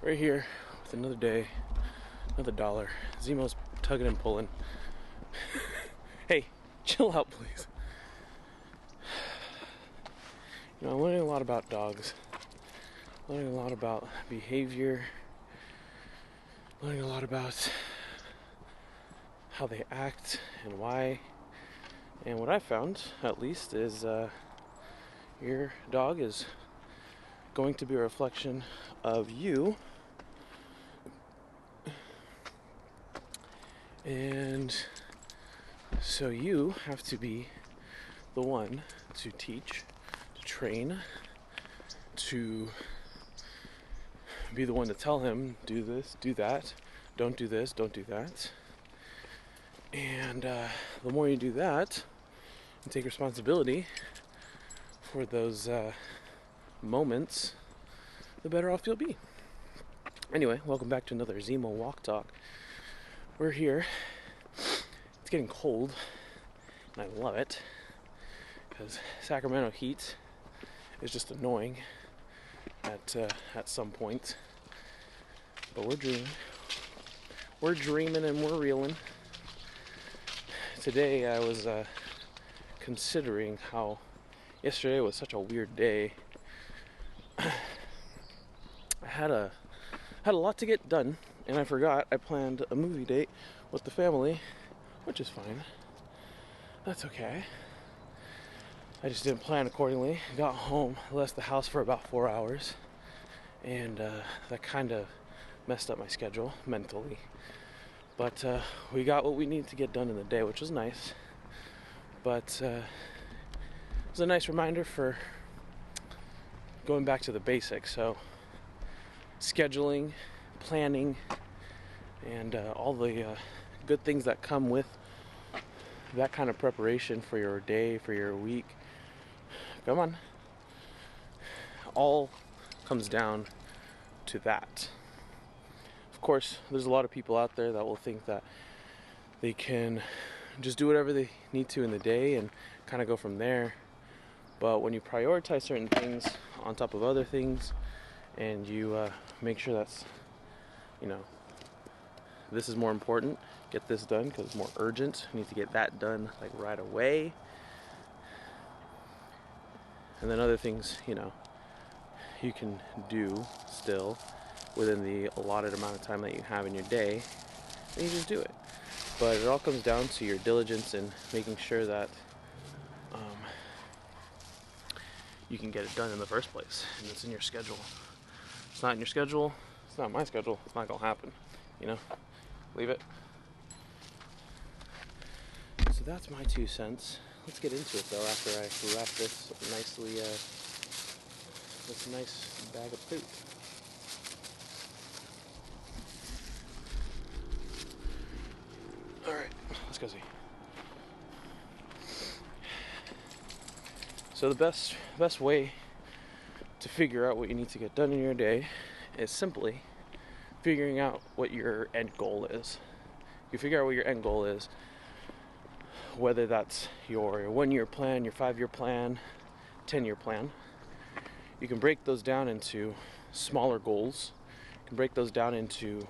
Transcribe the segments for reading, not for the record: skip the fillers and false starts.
Right here with another day, another dollar. Zemo's tugging and pulling. Hey, chill out, please. You know, I'm learning a lot about dogs. Learning a lot about behavior. Learning a lot about how they act and why. And what I found, at least, is your dog is going to be a reflection of you. And so you have to be the one to teach, to train, to be the one to tell him, do this, do that, don't do this, don't do that. And the more you do that and take responsibility for those moments, the better off you'll be. Anyway, welcome back to another Zemo Walk Talk. We're here. It's getting cold, and I love it because Sacramento heat is just annoying at some point. But we're dreaming. We're dreaming and we're reeling. Today I was considering how yesterday was such a weird day. I had a lot to get done, and I forgot I planned a movie date with the family, which is fine. That's okay. I just didn't plan accordingly. Got home, left the house for about 4 hours, and that kind of messed up my schedule mentally. But we got what we needed to get done in the day, which was nice. But it was a nice reminder for going back to the basics. So scheduling, planning, and all the good things that come with that kind of preparation for your day, for your week. Come on. All comes down to that. Of course, there's a lot of people out there that will think that they can just do whatever they need to in the day and kind of go from there. But when you prioritize certain things on top of other things, and you make sure that's, this is more important, get this done because it's more urgent, you need to get that done like right away. And then other things, you can do still within the allotted amount of time that you have in your day, and you just do it. But it all comes down to your diligence and making sure that you can get it done in the first place, and it's in your schedule. It's not in your schedule, it's not my schedule, it's not gonna happen, leave it. So that's my 2 cents. Let's get into it though after I wrap this nicely, this nice bag of poop. Alright, let's go see. So the best way to figure out what you need to get done in your day is simply figuring out what your end goal is. You figure out what your end goal is, whether that's your 1-year plan, your 5-year plan, 10-year plan. You can break those down into smaller goals. You can break those down into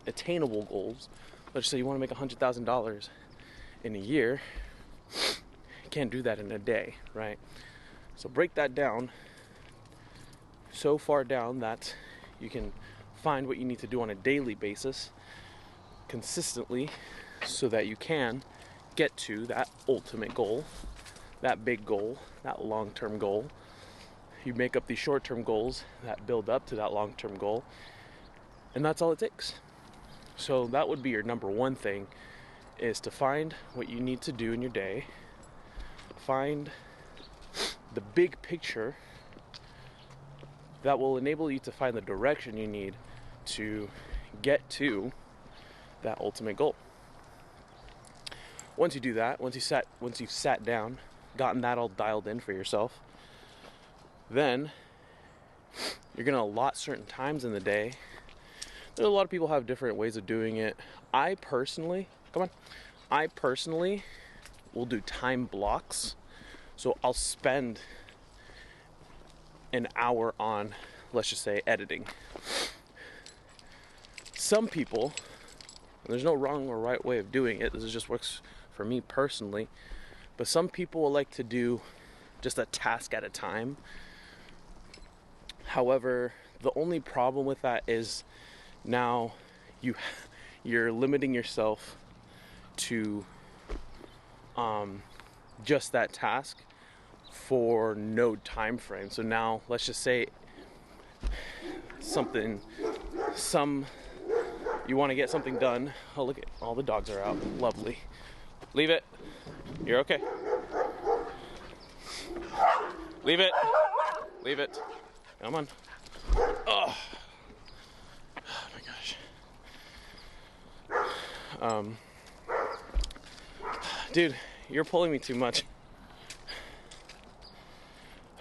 attainable goals. Let's say you want to make $100,000 in a year. You can't do that in a day, right? So break that down so far down that you can find what you need to do on a daily basis consistently so that you can get to that ultimate goal, that big goal, that long-term goal. You make up these short-term goals that build up to that long-term goal, and that's all it takes. So that would be your number one thing, is to find what you need to do in your day, find the big picture that will enable you to find the direction you need to get to that ultimate goal. Once you do that, once you've sat down, gotten that all dialed in for yourself, then you're going to allot certain times in the day. There's a lot of people have different ways of doing it. I personally will do time blocks. So I'll spend an hour on, let's just say, editing. some people, and there's no wrong or right way of doing it, this just works for me personally, but some people will like to do just a task at a time. However, the only problem with that is now you're limiting yourself to just that task for no time frame. So now let's just say you want to get something done. Oh, look at all the dogs are out. Lovely. Leave it. You're okay. Leave it. Leave it. Come on. Oh my gosh. Dude, you're pulling me too much.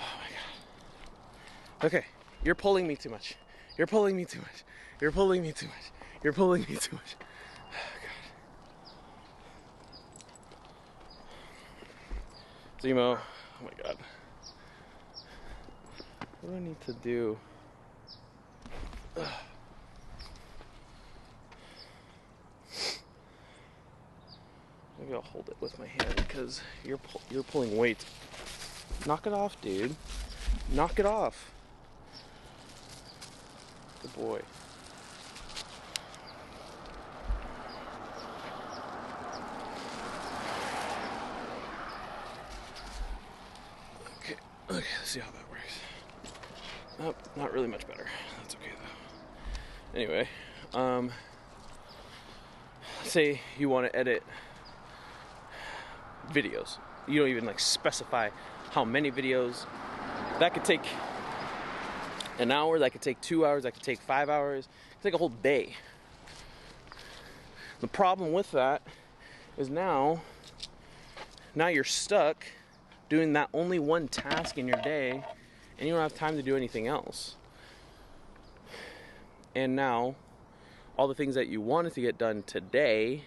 Oh my god. Okay, you're pulling me too much. You're pulling me too much. You're pulling me too much. You're pulling me too much. Oh god. Zemo. Oh my god. What do I need to do? Ugh. Maybe I'll hold it with my hand because you're pulling weight. Knock it off, dude. Knock it off. Good boy. Okay, let's see how that works. Oh, not really much better. That's okay though. Anyway, say you want to edit videos. You don't even like specify how many videos. That could take an hour, that could take 2 hours, that could take 5 hours, it could take a whole day. The problem with that is now you're stuck doing that only one task in your day and you don't have time to do anything else. And now all the things that you wanted to get done today,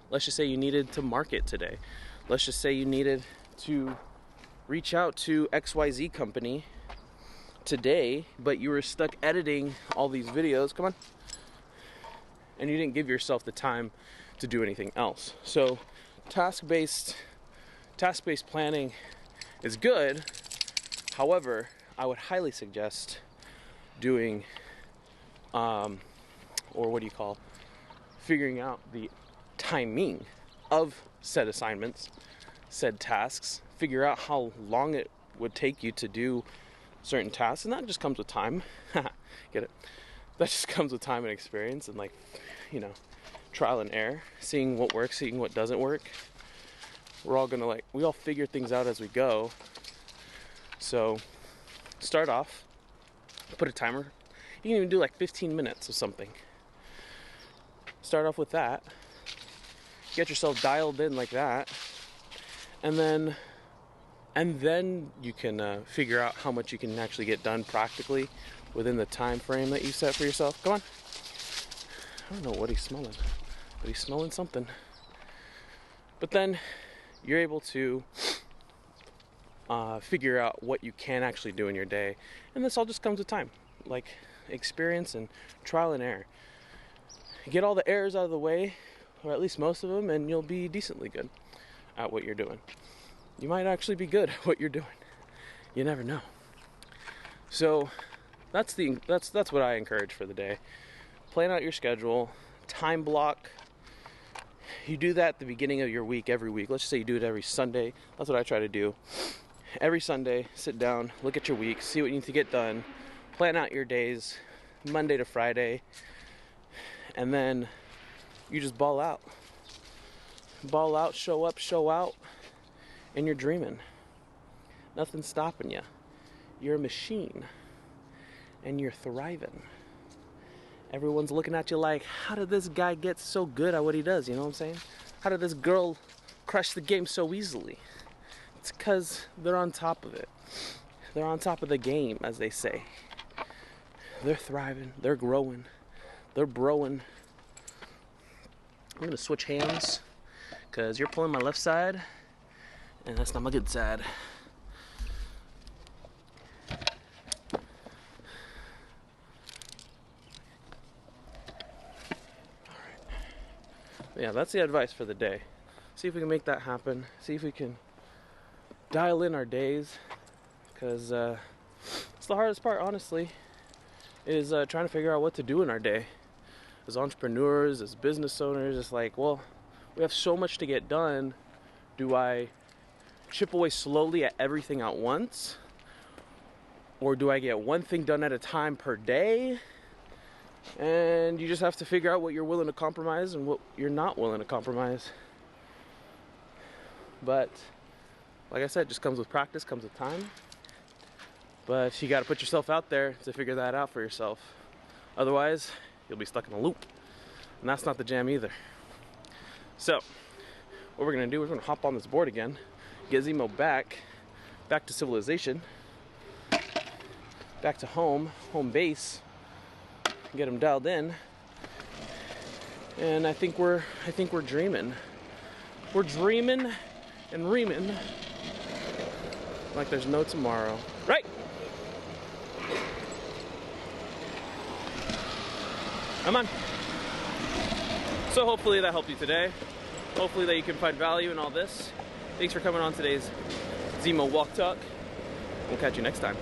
let's just say you needed to market today. Let's just say you needed to reach out to XYZ company today, but you were stuck editing all these videos. Come on. And you didn't give yourself the time to do anything else. So task-based planning is good. However, I would highly suggest doing figuring out the timing of said assignments, said tasks, figure out how long it would take you to do certain tasks, and that just comes with time. Get it? That just comes with time and experience and trial and error, seeing what works, seeing what doesn't work. We all figure things out as we go. So start off, put a timer. You can even do like 15 minutes of something. Start off with that. Get yourself dialed in like that. And then you can figure out how much you can actually get done practically within the time frame that you set for yourself. Come on. I don't know what he's smelling, but he's smelling something. But then you're able to figure out what you can actually do in your day. And this all just comes with time, like experience and trial and error. Get all the errors out of the way, or at least most of them, and you'll be decently good at what you're doing. You might actually be good at what you're doing. You never know. So that's what I encourage for the day. Plan out your schedule, time block. You do that at the beginning of your week, every week. Let's just say you do it every Sunday. That's what I try to do. Every Sunday, sit down, look at your week, see what you need to get done, plan out your days, Monday to Friday, and then you just ball out. Ball out, show up, show out, and you're dreaming. Nothing's stopping you. You're a machine, and you're thriving. Everyone's looking at you like, how did this guy get so good at what he does? You know what I'm saying? How did this girl crush the game so easily? It's because they're on top of it. They're on top of the game, as they say. They're thriving. They're growing. They're broing. I'm going to switch hands because you're pulling my left side, and that's not my good side. Yeah, that's the advice for the day. See if we can make that happen. See if we can dial in our days, because it's the hardest part, honestly, is trying to figure out what to do in our day. As entrepreneurs, as business owners, it's like, well, we have so much to get done. Do I chip away slowly at everything at once? Or do I get one thing done at a time per day? And you just have to figure out what you're willing to compromise and what you're not willing to compromise. But like I said, it just comes with practice, comes with time. But you got to put yourself out there to figure that out for yourself. Otherwise, you'll be stuck in a loop. And that's not the jam either. So, what we're going to do, we're going to hop on this board again, get Zemo back to civilization, back to home base, get him dialed in. And I think we're dreaming. We're dreaming and reaming like there's no tomorrow. Right? Come on. So hopefully that helped you today. Hopefully that you can find value in all this. Thanks for coming on today's Zemo Walk Talk. We'll catch you next time.